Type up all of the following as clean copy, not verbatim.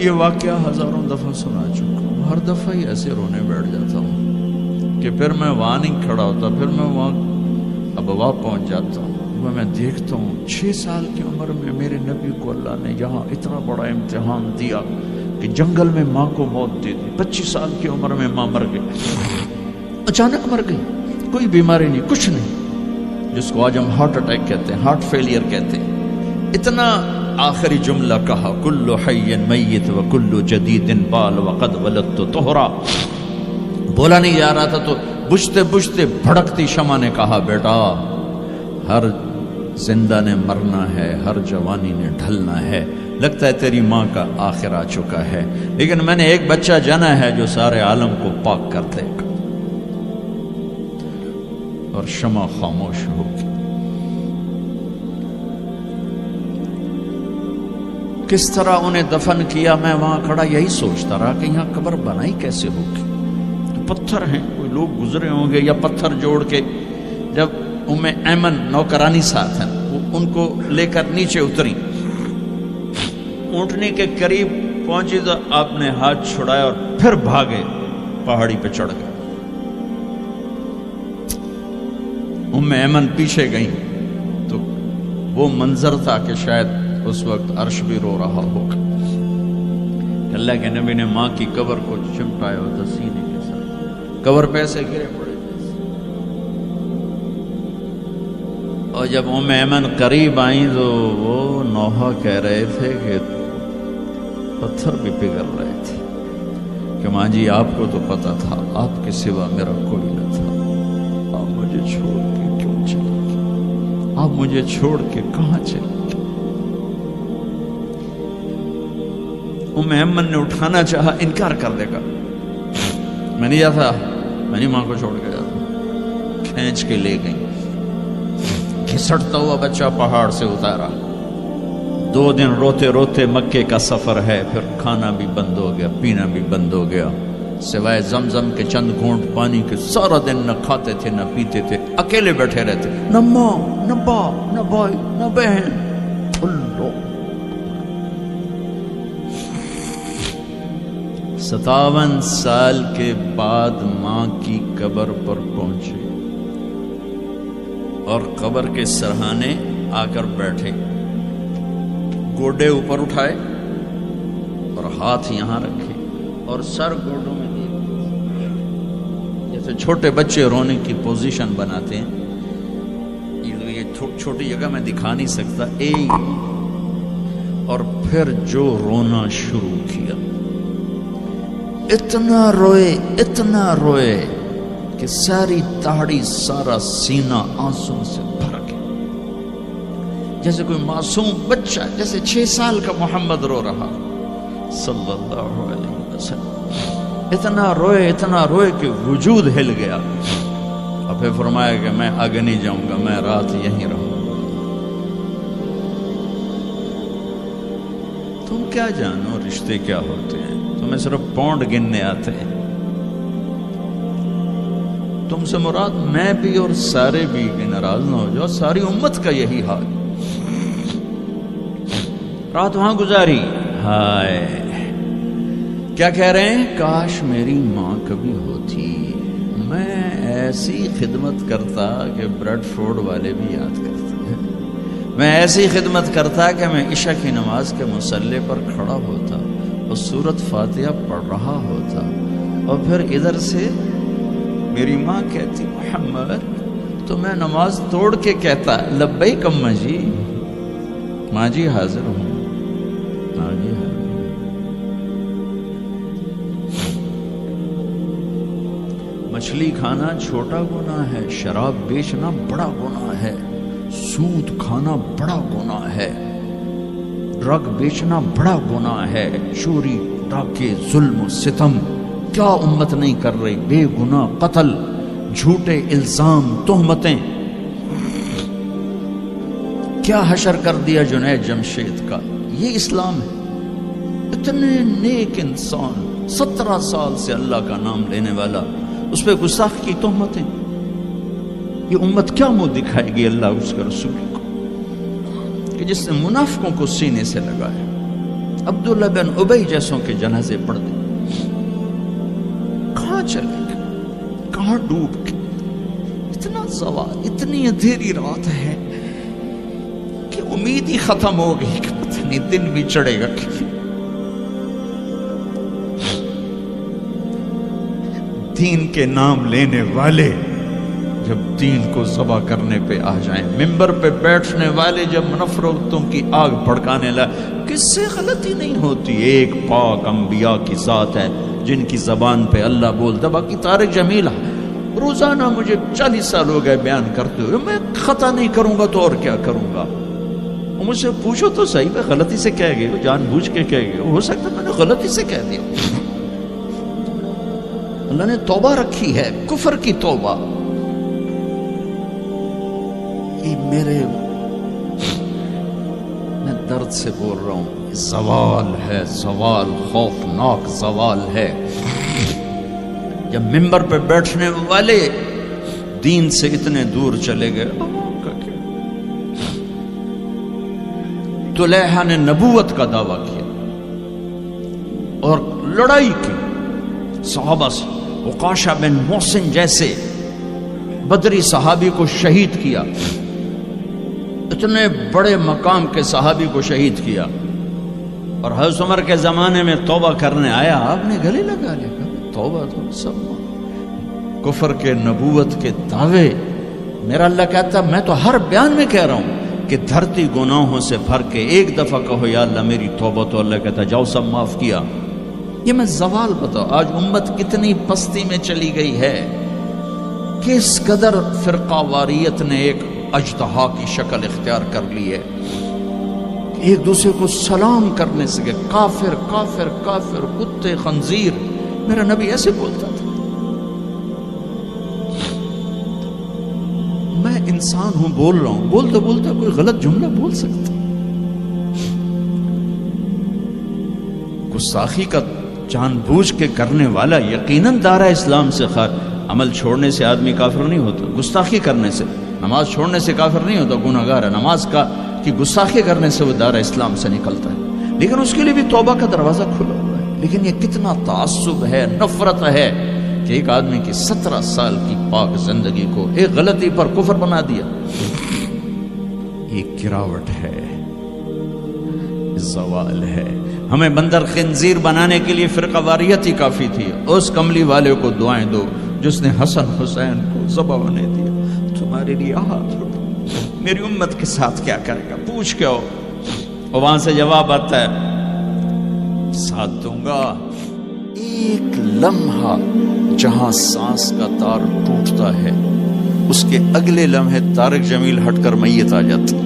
یہ واقعہ ہزاروں دفعہ سنا چکا ہوں، ہر دفعہ ہی ایسے رونے بیٹھ جاتا ہوں کہ پھر میں وہاں نہیں کھڑا ہوتا، پھر میں وہاں ابوا پہنچ جاتا ہوں۔ میں دیکھتا ہوں 6 سال کی عمر میں میرے نبی کو اللہ نے یہاں اتنا بڑا امتحان دیا کہ جنگل میں ماں کو موت دے دی۔ 25 سال کی عمر میں ماں مر گئی، اچانک مر گئی، کوئی بیماری نہیں، کچھ نہیں، جس کو آج ہم ہارٹ اٹیک کہتے ہیں، ہارٹ فیلئر کہتے ہیں۔ اتنا آخری جملہ کہا، کل حی میت و کل جدید بال وقد ولدت طہرا۔ بولا نہیں جا رہا تھا تو بجھتے بجھتے بھڑکتی شمع نے کہا، بیٹا ہر زندہ نے مرنا ہے، ہر جوانی نے ڈھلنا ہے، لگتا ہے تیری ماں کا آخر آ چکا ہے، لیکن میں نے ایک بچہ جنا ہے جو سارے عالم کو پاک کر دے گا۔ اور شمع خاموش ہو گئی۔ کس طرح انہیں دفن کیا، میں وہاں کھڑا یہی سوچتا رہا کہ یہاں قبر بنائی کیسے ہوگی۔ تو پتھر ہیں، کوئی لوگ گزرے ہوں گے یا پتھر جوڑ کے، جب ایمن نوکرانی ساتھ ہیں، وہ ان کو لے کر نیچے اتری، اونٹنی کے قریب پہنچی تو آپ نے ہاتھ چھڑایا اور پھر بھاگے، پہاڑی پہ چڑھ گئے۔ ایمن پیچھے گئیں تو وہ منظر تھا کہ شاید اس وقت عرش بھی رو رہا ہوگا۔ اللہ کے نبی نے ماں کی قبر کو چمٹایا ہوتا سینے کے ساتھ، قبر پہ ایسے گرے پڑے۔ اور جب ایمن قریب آئیں تو وہ نوحہ کہہ رہے تھے کہ پتھر بھی پگھل رہے تھے کہ ماں جی آپ کو تو پتا تھا آپ کے سوا میرا کوئی نہ تھا، آپ مجھے چھوڑ کے کیوں چلے گئے، آپ مجھے چھوڑ کے کہاں چلے گئے۔ ایمن نے اٹھانا چاہا، انکار کر دے گا، میں نہیں جاتا، میں نہیں ماں کو چھوڑ کے جاتا۔ کھینچ کے لے گئی، گھسٹتا ہوا بچہ پہاڑ سے اتارا۔ 2 دن روتے روتے مکے کا سفر ہے، پھر کھانا بھی بند ہو گیا، پینا بھی بند ہو گیا، سوائے زمزم کے چند گھونٹ پانی کے سارا دن نہ کھاتے تھے نہ پیتے تھے، اکیلے بیٹھے رہتے، نہ ماں نہ باپ نہ بھائی نہ بہن۔ اللہ 57 سال کے بعد ماں کی قبر پر پہنچے اور قبر کے سرہانے آ کر بیٹھے، گوڈے اوپر اٹھائے اور ہاتھ یہاں رکھے اور سر گوڈوں میں دیے، جیسے چھوٹے بچے رونے کی پوزیشن بناتے ہیں۔ یہ چھوٹی جگہ میں دکھا نہیں سکتا، اور پھر جو رونا شروع کیا، اتنا روئے کہ ساری تاڑی سارا سینہ آنسوں سے بھر گیا، جیسے کوئی معصوم بچہ، جیسے 6 سال کا محمد رو رہا صلی اللہ علیہ وسلم۔ اتنا روئے کہ وجود ہل گیا، اور پھر فرمایا کہ میں آگے نہیں جاؤں گا، میں رات یہیں رہوں گا۔ تم کیا جانو رشتے کیا ہوتے ہیں، تمہیں صرف پونڈ گننے آتے ہیں۔ تم سے مراد میں بھی اور سارے بھی، کہ ناراض نہ ہو جاؤ، ساری امت کا یہی حال۔ رات وہاں گزاری، ہائے کیا کہہ رہے ہیں، کاش میری ماں کبھی ہوتی، میں ایسی خدمت کرتا کہ بریڈ فورڈ والے بھی یاد کرتے ہیں، میں ایسی خدمت کرتا کہ میں عشاء کی نماز کے مصلی پر کھڑا ہوتا اور سورۃ فاتحہ پڑھ رہا ہوتا، اور پھر ادھر سے میری ماں کہتی محمد، تو میں نماز توڑ کے کہتا لبیک اماں جی، ماں جی حاضر ہوں، ماں جی حاضر۔ مچھلی کھانا چھوٹا گناہ ہے، شراب بیچنا بڑا گناہ ہے، سود کھانا بڑا گناہ ہے، ڈرگ بیچنا بڑا گناہ ہے، چوری ڈاکے ظلم و ستم کیا امت نہیں کر رہی، بے گناہ قتل، جھوٹے الزام، تہمتیں، کیا حشر کر دیا جنید جمشید کا۔ یہ اسلام ہے۔ اتنے نیک انسان، 17 سال سے اللہ کا نام لینے والا، اس پہ گستاخ کی تہمتیں، یہ امت کیا منہ دکھائے گی اللہ اس کے رسول کو، کہ جس نے منافقوں کو سینے سے لگایا، عبداللہ بن ابی جیسوں کے جنازے پڑھ دیں، کہاں چلے گئے، کہاں ڈوب گئے؟ اتنا زوال، اتنی اندھیری رات ہے کہ امید ہی ختم ہو گئی کہ پتہ نہیں دن بھی چڑھے گا کہ دین کے نام لینے والے جب دین کو ذبح کرنے پہ آ جائیں، ممبر پہ بیٹھنے والے جب نفرتوں کی آگ بھڑکانے لائے، کس سے غلطی نہیں ہوتی؟ ایک پاک انبیاء کی ذات ہے جن کی زبان پہ اللہ بولتا، باقی طارق جمیل روزانہ مجھے 40 سال ہو گئے بیان کرتے ہوئے، میں خطا نہیں کروں گا تو اور کیا کروں گا؟ مجھ سے پوچھو تو صحیح، میں غلطی سے کہہ گئے، جان بوجھ کے کہہ گئے، ہو سکتا میں نے غلطی سے کہہ دیا۔ اللہ نے توبہ رکھی ہے، کفر کی توبہ۔ یہ میں درد سے بول رہا ہوں، زوال ہے، زوال خوفناک زوال ہے۔ جب ممبر پہ بیٹھنے والے دین سے اتنے دور چلے گئے، طلحہ نے نبوت کا دعویٰ کیا اور لڑائی کی صحابہ سے، عکاشہ بن محسن جیسے بدری صحابی کو شہید کیا، اتنے بڑے مقام کے صحابی کو شہید کیا، اور حضرت عمر کے زمانے میں توبہ کرنے آیا، آپ نے گلے لگا لیا، توبہ تو سب کفر کے نبوت کے دعوے۔ میرا اللہ کہتا میں تو ہر بیان میں کہہ رہا ہوں کہ دھرتی گناہوں سے بھر کے ایک دفعہ کہو یا اللہ میری توبہ، تو اللہ کہتا جاؤ سب معاف کیا۔ یہ میں زوال بتاؤ، آج امت کتنی پستی میں چلی گئی ہے، کس قدر فرقہ واریت نے ایک اجتہا کی شکل اختیار کر لی ہے، ایک دوسرے کو سلام کرنے سے کہ کافر کافر کافر، کتے خنزیر۔ میرا نبی ایسے بولتا تھا۔ میں انسان ہوں، بول رہا ہوں، بولتے بولتے کوئی غلط جملہ بول سکتا۔ گستاخی کا جان بوجھ کے کرنے والا یقیناً دائرہ اسلام سے عمل چھوڑنے سے آدمی کافر نہیں ہوتا، گستاخی کرنے سے، نماز چھوڑنے سے کافر نہیں ہوتا، گناہگار ہے، نماز کی گستاخی کرنے سے وہ دائرہ اسلام سے نکلتا ہے، لیکن اس کے لیے بھی توبہ کا دروازہ کھلا ہوا ہے۔ لیکن یہ کتنا تعصب ہے، نفرت ہے کہ ایک آدمی کی 17 سال کی پاک زندگی کو ایک غلطی پر کفر بنا دیا۔ یہ گراوٹ ہے، زوال ہے۔ ہمیں بندر خنزیر بنانے کے لیے فرقہ واریت ہی کافی تھی۔ اس کملی والے کو دعائیں دو جس نے حسن حسین کو ذبح ہونے دیا، تمہارے لیے ہاتھ اٹھو، میری امت کے ساتھ کیا کرے گا؟ پوچھ کے ہو، اور وہاں سے جواب آتا ہے ساتھ دوں گا۔ ایک لمحہ جہاں سانس کا تار ٹوٹتا ہے، اس کے اگلے لمحے طارق جمیل ہٹ کر میت آ جاتا،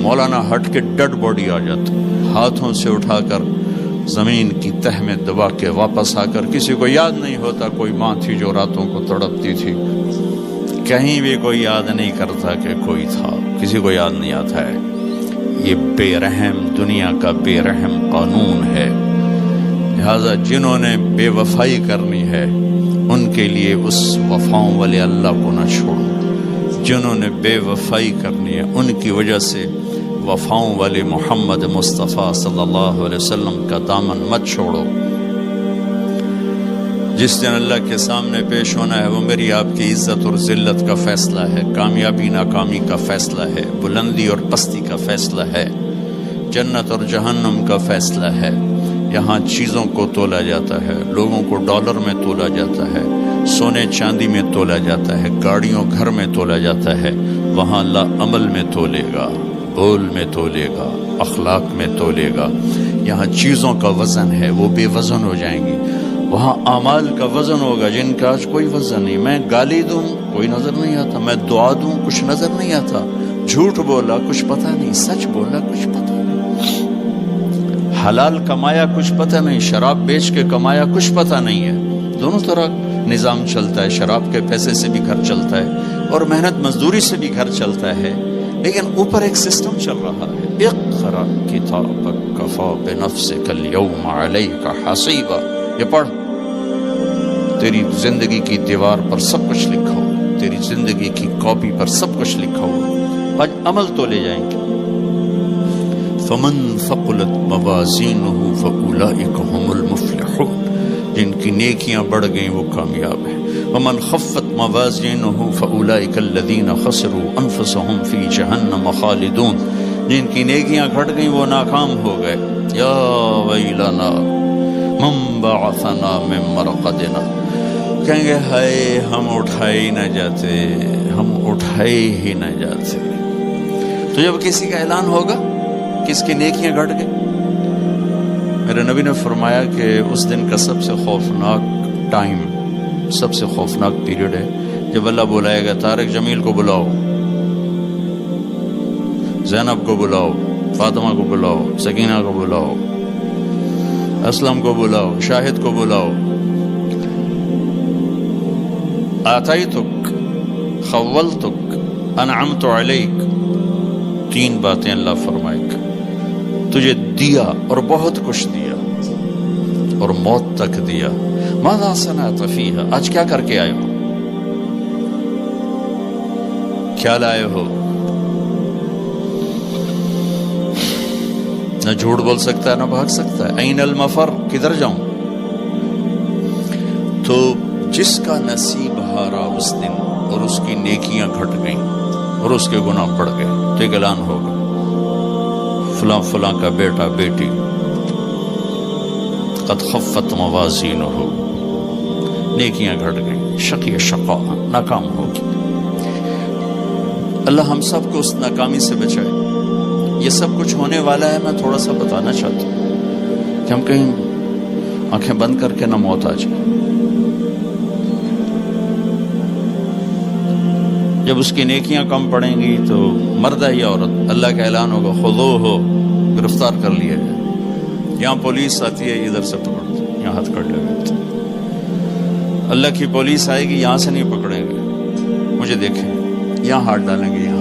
مولانا ہٹ کے ڈیڈ باڈی آ جاتا، ہاتھوں سے اٹھا کر زمین کی تہ میں دبا کے واپس آ کر کسی کو یاد نہیں ہوتا کوئی ماں تھی جو راتوں کو تڑپتی تھی، کہیں بھی کوئی یاد نہیں کرتا کہ کوئی تھا، کسی کو یاد نہیں آتا ہے۔ یہ بے رحم دنیا کا بے رحم قانون ہے، لہذا جنہوں نے بے وفائی کرنی ہے ان کے لیے اس وفاؤں والے اللہ کو نہ چھوڑو، جنہوں نے بے وفائی کرنی ہے ان کی وجہ سے وفاؤں والے محمد مصطفیٰ صلی اللہ علیہ وسلم کا دامن مت چھوڑو۔ جس دن اللہ کے سامنے پیش ہونا ہے وہ میری آپ کی عزت اور ذلت کا فیصلہ ہے، کامیابی ناکامی کا فیصلہ ہے، بلندی اور پستی کا فیصلہ ہے، جنت اور جہنم کا فیصلہ ہے۔ یہاں چیزوں کو تولا جاتا ہے، لوگوں کو ڈالر میں تولا جاتا ہے، سونے چاندی میں تولا جاتا ہے، گاڑیوں گھر میں تولا جاتا ہے۔ وہاں اللہ عمل میں تولے گا، بول میں تولے گا، اخلاق میں تولے گا۔ یہاں چیزوں کا وزن ہے، وہ بے وزن ہو جائیں گی۔ وہاں اعمال کا وزن ہوگا جن کا آج کوئی وزن نہیں۔ میں گالی دوں کوئی نظر نہیں آتا، میں دعا دوں کچھ نظر نہیں آتا، جھوٹ بولا کچھ پتہ نہیں، سچ بولا کچھ پتہ نہیں، حلال کمایا کچھ پتہ نہیں، شراب بیچ کے کمایا کچھ پتہ نہیں ہے۔ دونوں طرح نظام چلتا ہے، شراب کے پیسے سے بھی گھر چلتا ہے اور محنت مزدوری سے بھی گھر چلتا ہے، لیکن اوپر ایک سسٹم چل رہا ہے۔ اقرأ کتابک کفی بنفسک اليوم علیک حسیبا، یہ پڑھ، تیری زندگی کی دیوار پر سب کچھ لکھا ہو، تیری زندگی کی کاپی پر سب کچھ لکھا ہو، آج عمل تو لے جائیں گے۔ فمن ثقلت موازینہ فأولئک هم المفلحون، جن کی نیکیاں بڑھ گئیں وہ کامیاب ہیں۔ ومن خفت موازینہ فأولئک الذین خسروا انفسهم فی جہنم خالدون، جن کی نیکیاں گھٹ گئیں وہ ناکام ہو گئے۔ یا ویلنا من بعثنا من مرقدنا، کہیں گے ہائے ہم اٹھائے ہی نہ جاتے، ہم اٹھائے ہی نہ جاتے۔ تو جب کسی کا اعلان ہوگا کس کی نیکیاں گھٹ گئی، میرے نبی نے فرمایا کہ اس دن کا سب سے خوفناک ٹائم، سب سے خوفناک پیریڈ ہے جب اللہ بلائے گا طارق جمیل کو بلاؤ، زینب کو بلاؤ، فاطمہ کو بلاؤ، سکینہ کو بلاؤ، اسلم کو بلاؤ، شاہد کو بلاؤ، آتیتک، خولتک، انعمت علیک، تین باتیں اللہ فرمائے گا، تجھے دیا اور بہت کچھ دیا اور موت تک دیا۔ ماذا صنعت فیہا، آج کیا کر کے آئے ہو، کیا لائے ہو؟ نہ جھوٹ بول سکتا ہے نہ بھاگ سکتا ہے۔ این المفر، کدھر جاؤں؟ تو جس کا نصیب ہارا اس دن اور اس کی نیکیاں گھٹ گئیں اور اس کے گناہ بڑھ گئے تو ایک اعلان ہوگا، فلاں فلاں کا بیٹا بیٹی قد خفت موازینہ، نیکیاں گھٹ گئیں، شقی شقا، ناکام ہوگی۔ اللہ ہم سب کو اس ناکامی سے بچائے۔ یہ سب کچھ ہونے والا ہے، میں تھوڑا سا بتانا چاہتا ہوں کہ ہم کہیں آنکھیں بند کر کے نہ موت آ جائے۔ جب اس کی نیکیاں کم پڑیں گی تو مرد ہے یا عورت، اللہ کا اعلان ہوگا خذوہ، گرفتار کر لیا جائے۔ یہاں پولیس آتی ہے ادھر سے پکڑتی، یہاں ہاتھ کر لے، اللہ کی پولیس آئے گی یہاں سے نہیں پکڑیں گے، مجھے دیکھیں یہاں ہاتھ ڈالیں گے، یہاں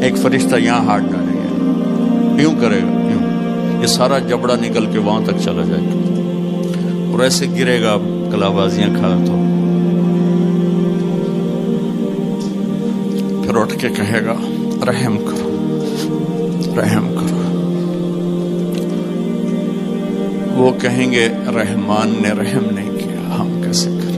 ایک فرشتہ یہاں ہاتھ ڈالیں گے، یوں کرے گا، یوں، یہ سارا جبڑا نکل کے وہاں تک چلا جائے گا اور ایسے گرے گا کلا بازیاں کھا تو پھر اٹھ کے کہے گا رحم کرو، رحم کرو۔ وہ کہیں گے رحمان نے رحم نہیں کیا، ہم کیسے کریں؟